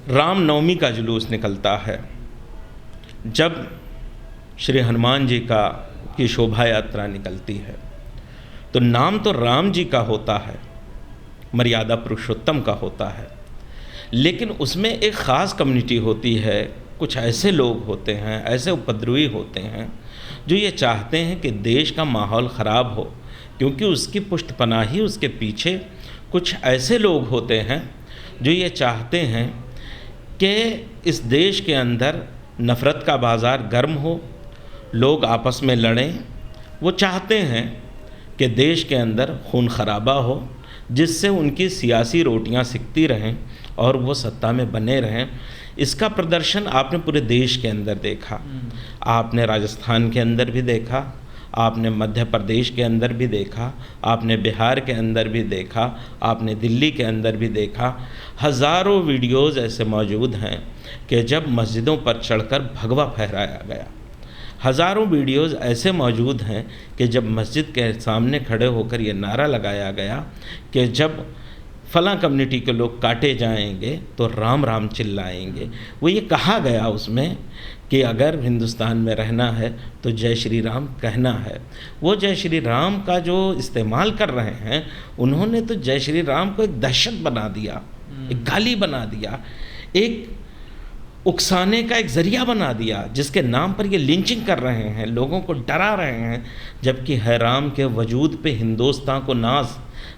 रामनवमी का जुलूस निकलता है। जब श्री हनुमान जी की शोभा यात्रा निकलती है तो नाम तो राम जी का होता है, मर्यादा पुरुषोत्तम का होता है, लेकिन उसमें एक ख़ास कम्युनिटी होती है। कुछ ऐसे लोग होते हैं, ऐसे उपद्रवी होते हैं जो ये चाहते हैं कि देश का माहौल ख़राब हो, क्योंकि उसकी पुष्टपनाही उसके पीछे कुछ ऐसे लोग होते हैं जो ये चाहते हैं कि इस देश के अंदर नफ़रत का बाज़ार गर्म हो, लोग आपस में लड़ें। वो चाहते हैं कि देश के अंदर खून खराबा हो, जिससे उनकी सियासी रोटियां सिकती रहें और वो सत्ता में बने रहें। इसका प्रदर्शन आपने पूरे देश के अंदर देखा, आपने राजस्थान के अंदर भी देखा, आपने मध्य प्रदेश के अंदर भी देखा, आपने बिहार के अंदर भी देखा, आपने दिल्ली के अंदर भी देखा। हज़ारों वीडियोज़ ऐसे मौजूद हैं कि जब मस्जिदों पर चढ़कर भगवा फहराया गया। हज़ारों वीडियोज़ ऐसे मौजूद हैं कि जब मस्जिद के सामने खड़े होकर ये नारा लगाया गया कि जब फ़लाँ कम्युनिटी के लोग काटे जाएंगे तो राम राम चिल्लाएंगे। वो ये कहा गया उसमें कि अगर हिंदुस्तान में रहना है तो जय श्री राम कहना है। वो जय श्री राम का जो इस्तेमाल कर रहे हैं, उन्होंने तो जय श्री राम को एक दहशत बना दिया, एक गाली बना दिया, एक उकसाने का एक ज़रिया बना दिया, जिसके नाम पर ये लिंचिंग कर रहे हैं, लोगों को डरा रहे हैं। जबकि है राम के वजूद पे हिंदुस्तान को नाज,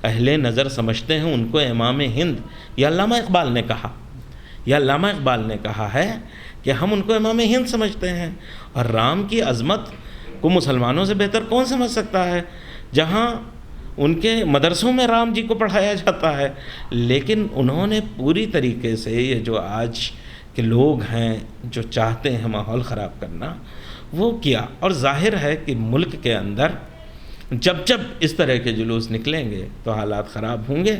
अहले नज़र समझते हैं उनको इमाम हिंद। यह अल्लामा इकबाल ने कहा, यह अल्लामा इकबाल ने कहा है कि हम उनको इमाम हिंद समझते हैं। और राम की अज़मत को मुसलमानों से बेहतर कौन समझ सकता है, जहाँ उनके मदरसों में राम जी को पढ़ाया जाता है। लेकिन उन्होंने पूरी तरीके से ये जो आज के लोग हैं जो चाहते हैं माहौल ख़राब करना, वो किया। और जाहिर है कि मुल्क के अंदर जब जब इस तरह के जुलूस निकलेंगे तो हालात ख़राब होंगे।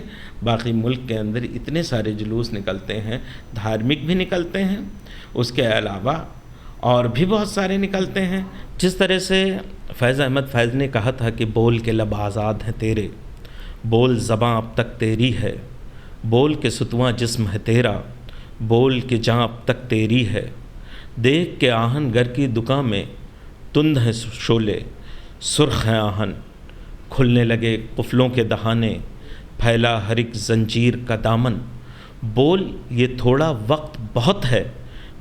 बाकी मुल्क के अंदर इतने सारे जुलूस निकलते हैं, धार्मिक भी निकलते हैं, उसके अलावा और भी बहुत सारे निकलते हैं। जिस तरह से फैज़ अहमद फैज़ ने कहा था कि बोल के लब आज़ाद हैं तेरे, बोल ज़बां अब तक तेरी है, बोल के सुतवां जिस्म है तेरा, बोल के जाँ अब तक तेरी है, देख के आहन घर की दुकान में तुंद हैं शोले, सुर्ख हैं आहन, खुलने लगे कुफलों के दहाने, फैला हर एक जंजीर का दामन, बोल ये थोड़ा वक्त बहुत है,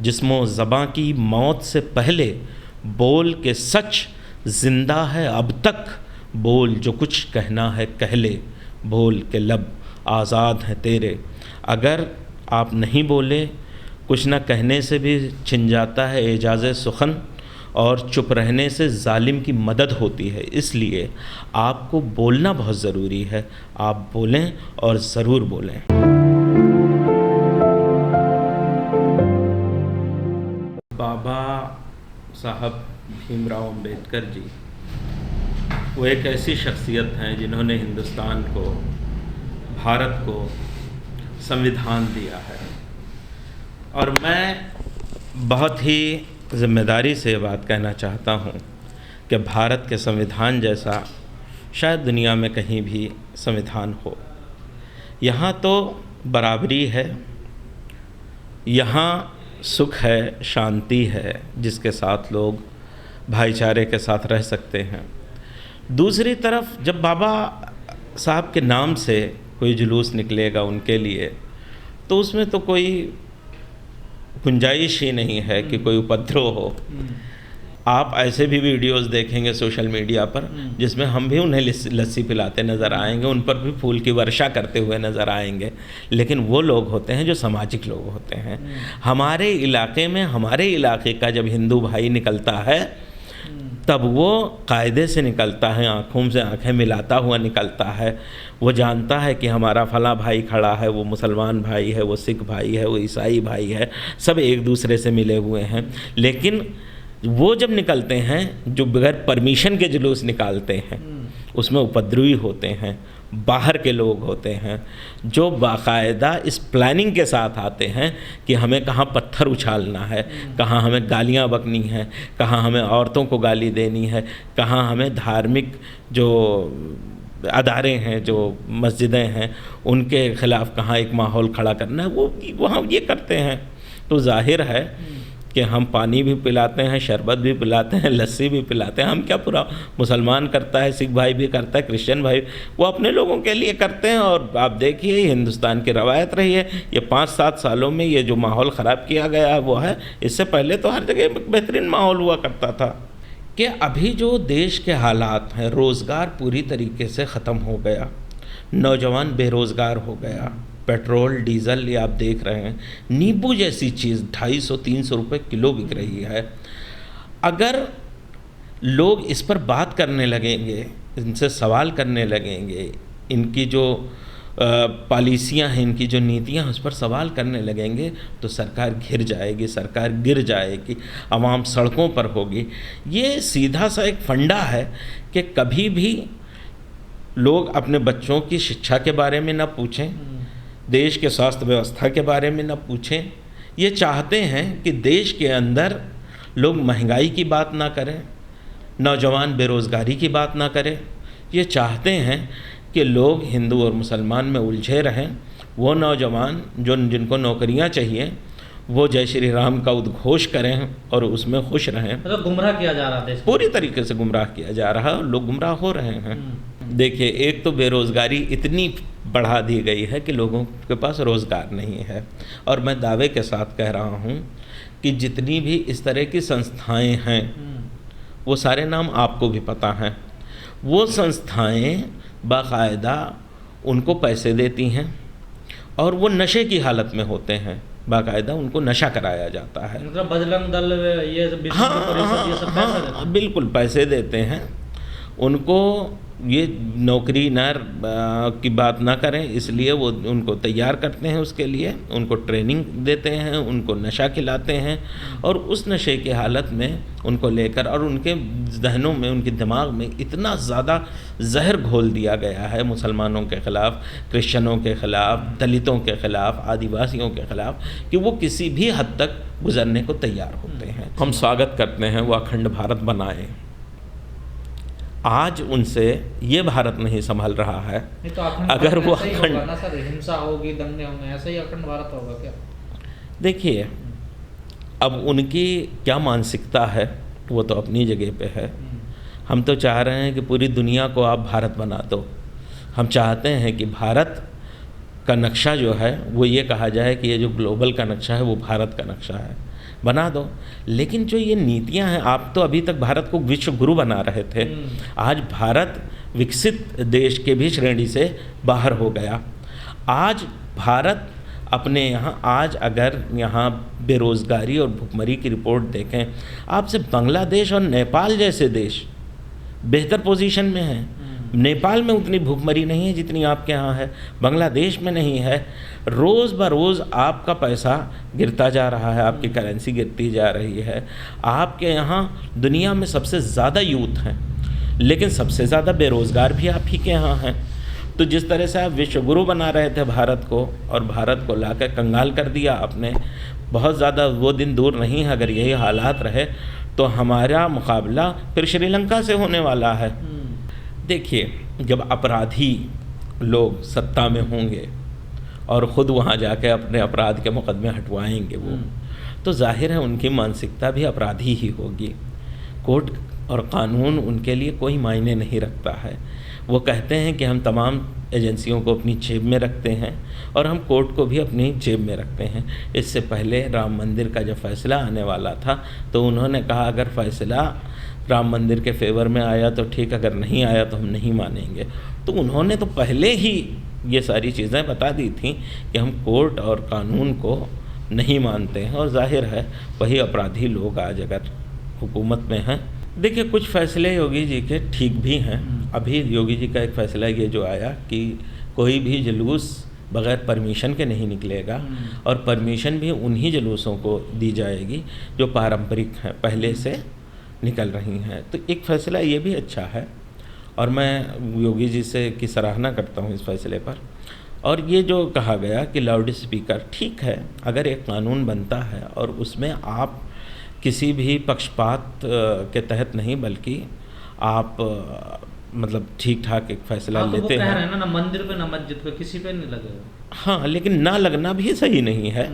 जिस्मो ज़बां की मौत से पहले, बोल के सच ज़िंदा है अब तक, बोल जो कुछ कहना है कह ले, बोल के लब आज़ाद हैं तेरे। अगर आप नहीं बोले, कुछ ना कहने से भी छिन जाता है एजाज़ सुखन, और चुप रहने से जालिम की मदद होती है। इसलिए आपको बोलना बहुत ज़रूरी है। आप बोलें और ज़रूर बोलें। बाबा साहब भीमराव अंबेडकर जी वो एक ऐसी शख्सियत हैं जिन्होंने हिंदुस्तान को, भारत को संविधान दिया है। और मैं बहुत ही ज़िम्मेदारी से बात कहना चाहता हूँ कि भारत के संविधान जैसा शायद दुनिया में कहीं भी संविधान हो। यहाँ तो बराबरी है, यहाँ सुख है, शांति है, जिसके साथ लोग भाईचारे के साथ रह सकते हैं। दूसरी तरफ जब बाबा साहब के नाम से कोई जुलूस निकलेगा उनके लिए, तो उसमें तो कोई गुंजाइश ही नहीं है कि कोई उपद्रव हो। आप ऐसे भी वीडियोस देखेंगे सोशल मीडिया पर जिसमें हम भी उन्हें लस्सी पिलाते नज़र आएंगे, उन पर भी फूल की वर्षा करते हुए नज़र आएंगे। लेकिन वो लोग होते हैं जो सामाजिक लोग होते हैं। हमारे इलाके में, हमारे इलाके का जब हिंदू भाई निकलता है तब वो कायदे से निकलता है, आँखों से आँखें मिलाता हुआ निकलता है। वो जानता है कि हमारा फला भाई खड़ा है, वो मुसलमान भाई है, वो सिख भाई है, वो ईसाई भाई है, सब एक दूसरे से मिले हुए हैं। लेकिन वो जब निकलते हैं, जो बगैर परमिशन के जुलूस निकालते हैं, उसमें उपद्रवी होते हैं, बाहर के लोग होते हैं, जो बाकायदा इस प्लानिंग के साथ आते हैं कि हमें कहाँ पत्थर उछालना है, कहाँ हमें गालियाँ बकनी हैं, कहाँ हमें औरतों को गाली देनी है, कहाँ हमें धार्मिक जो अदारे हैं, जो मस्जिदें हैं, उनके ख़िलाफ़ कहाँ एक माहौल खड़ा करना है, वो वहाँ ये करते हैं। तो जाहिर है कि हम पानी भी पिलाते हैं, शरबत भी पिलाते हैं, लस्सी भी पिलाते हैं। हम क्या, पूरा मुसलमान करता है, सिख भाई भी करता है, क्रिश्चियन भाई, वो अपने लोगों के लिए करते हैं। और आप देखिए हिंदुस्तान की रवायत रही है, ये 5-7 सालों में ये जो माहौल ख़राब किया गया है वो है। इससे पहले तो हर जगह बेहतरीन माहौल हुआ करता था। कि अभी जो देश के हालात हैं, रोज़गार पूरी तरीके से ख़त्म हो गया, नौजवान बेरोज़गार हो गया, पेट्रोल डीज़ल ये आप देख रहे हैं, नींबू जैसी चीज़ 250-300 रुपये किलो बिक रही है। अगर लोग इस पर बात करने लगेंगे, इनसे सवाल करने लगेंगे, इनकी जो पॉलिसियाँ हैं, इनकी जो नीतियाँ हैं, उस पर सवाल करने लगेंगे, तो सरकार घिर जाएगी, सरकार गिर जाएगी, आवाम सड़कों पर होगी। ये सीधा सा एक फंडा है कि कभी भी लोग अपने बच्चों की शिक्षा के बारे में ना पूछें, देश के स्वास्थ्य व्यवस्था के बारे में ना पूछें। ये चाहते हैं कि देश के अंदर लोग महंगाई की बात ना करें, नौजवान बेरोज़गारी की बात ना करें। ये चाहते हैं कि लोग हिंदू और मुसलमान में उलझे रहें। वो नौजवान जिनको नौकरियां चाहिए, वो जय श्री राम का उद्घोष करें और उसमें खुश रहें। मतलब गुमराह किया जा रहा है, पूरी तरीके से गुमराह किया जा रहा है, लोग गुमराह हो रहे हैं। देखिए, एक तो बेरोज़गारी इतनी बढ़ा दी गई है कि लोगों के पास रोज़गार नहीं है। और मैं दावे के साथ कह रहा हूँ कि जितनी भी इस तरह की संस्थाएं हैं, वो सारे नाम आपको भी पता हैं। वो संस्थाएं बाकायदा उनको पैसे देती हैं और वो नशे की हालत में होते हैं, बाकायदा उनको नशा कराया जाता है। मतलब बजरंग दल ये हाँ, बिल्कुल पैसे देते हैं उनको। ये नौकरी की बात ना करें, इसलिए वो उनको तैयार करते हैं, उसके लिए उनको ट्रेनिंग देते हैं, उनको नशा खिलाते हैं और उस नशे की हालत में उनको लेकर, और उनके जहनों में, उनके दिमाग में इतना ज़्यादा जहर घोल दिया गया है मुसलमानों के ख़िलाफ़, क्रिश्चियनों के ख़िलाफ़, दलितों के ख़िलाफ़, आदिवासियों के ख़िलाफ़, कि वो किसी भी हद तक गुजरने को तैयार होते हैं। हम स्वागत करते हैं वो अखंड भारत बनाएं। आज उनसे ये भारत नहीं संभल रहा है। तो अगर वो अखंड, हिंसा होगी, दंगे होंगे, ऐसे ही अखंड भारत होगा क्या? देखिए, अब उनकी क्या मानसिकता है वो तो अपनी जगह पे है। हम तो चाह रहे हैं कि पूरी दुनिया को आप भारत बना दो। हम चाहते हैं कि भारत का नक्शा जो है वो ये कहा जाए कि ये जो ग्लोबल का नक्शा है वो भारत का नक्शा है, बना दो। लेकिन जो ये नीतियां हैं, आप तो अभी तक भारत को विश्व गुरु बना रहे थे, आज भारत विकसित देश के भी श्रेणी से बाहर हो गया। आज भारत अपने यहाँ, आज अगर यहाँ बेरोज़गारी और भुखमरी की रिपोर्ट देखें, आपसे बांग्लादेश और नेपाल जैसे देश बेहतर पोजीशन में हैं। नेपाल में उतनी भुखमरी नहीं है जितनी आपके यहाँ है, बांग्लादेश में नहीं है। रोज़ बरोज़ आपका पैसा गिरता जा रहा है, आपकी करेंसी गिरती जा रही है। आपके यहाँ दुनिया में सबसे ज़्यादा यूथ हैं, लेकिन सबसे ज़्यादा बेरोज़गार भी आप ही के यहाँ हैं। तो जिस तरह से आप विश्वगुरु बना रहे थे भारत को, और भारत को लाकर कंगाल कर दिया आपने, बहुत ज़्यादा वो दिन दूर नहीं है। अगर यही हालात रहे तो हमारा मुकाबला फिर श्रीलंका से होने वाला है। देखिए, जब अपराधी लोग सत्ता में होंगे और ख़ुद वहाँ जाके अपने अपराध के मुकदमे हटवाएंगे वो, तो जाहिर है उनकी मानसिकता भी अपराधी ही होगी। कोर्ट और कानून उनके लिए कोई मायने नहीं रखता है। वो कहते हैं कि हम तमाम एजेंसियों को अपनी जेब में रखते हैं और हम कोर्ट को भी अपनी जेब में रखते हैं। इससे पहले राम मंदिर का जब फैसला आने वाला था तो उन्होंने कहा अगर फैसला राम मंदिर के फेवर में आया तो ठीक, अगर नहीं आया तो हम नहीं मानेंगे। तो उन्होंने तो पहले ही ये सारी चीज़ें बता दी थी कि हम कोर्ट और कानून को नहीं मानते हैं, और जाहिर है वही अपराधी लोग आज अगर हुकूमत में हैं। देखिए, कुछ फैसले योगी जी के ठीक भी हैं। अभी योगी जी का एक फ़ैसला ये जो आया कि कोई भी जुलूस बग़ैर परमिशन के नहीं निकलेगा, और परमिशन भी उन्हीं जुलूसों को दी जाएगी जो पारंपरिक हैं, पहले से निकल रही हैं। तो एक फ़ैसला ये भी अच्छा है, और मैं योगी जी से की सराहना करता हूँ इस फैसले पर। और ये जो कहा गया कि लाउड स्पीकर, ठीक है, अगर एक कानून बनता है और उसमें आप किसी भी पक्षपात के तहत नहीं, बल्कि आप मतलब ठीक ठाक एक फैसला हाँ, तो वो लेते कह रहे हैं। हैं ना मंदिर पे ना मस्जिद पे किसी पे नहीं लगेगा। हाँ, लेकिन ना लगना भी सही नहीं है,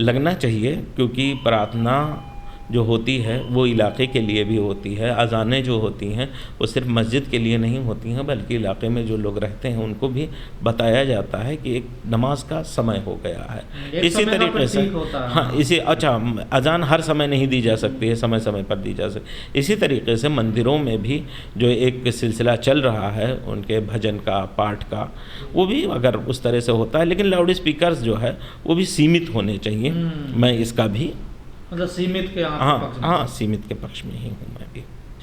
लगना चाहिए, क्योंकि प्रार्थना जो होती है वो इलाके के लिए भी होती है। अज़ानें जो होती हैं वो सिर्फ मस्जिद के लिए नहीं होती हैं, बल्कि इलाके में जो लोग रहते हैं उनको भी बताया जाता है कि एक नमाज का समय हो गया है। एक इसी समय का तरीके से प्रतीक होता है। हाँ, इसी अच्छा अज़ान हर समय नहीं दी जा सकती है, समय समय पर दी जा सकती। इसी तरीके से मंदिरों में भी जो एक सिलसिला चल रहा है उनके भजन का, पाठ का, वो भी अगर उस तरह से होता है, लेकिन लाउड स्पीकर्स जो है वो भी सीमित होने चाहिए। मैं इसका भी मतलब सीमित के आप हाँ पक्ष में। हाँ सीमित के पक्ष में ही हूँ मैं भी।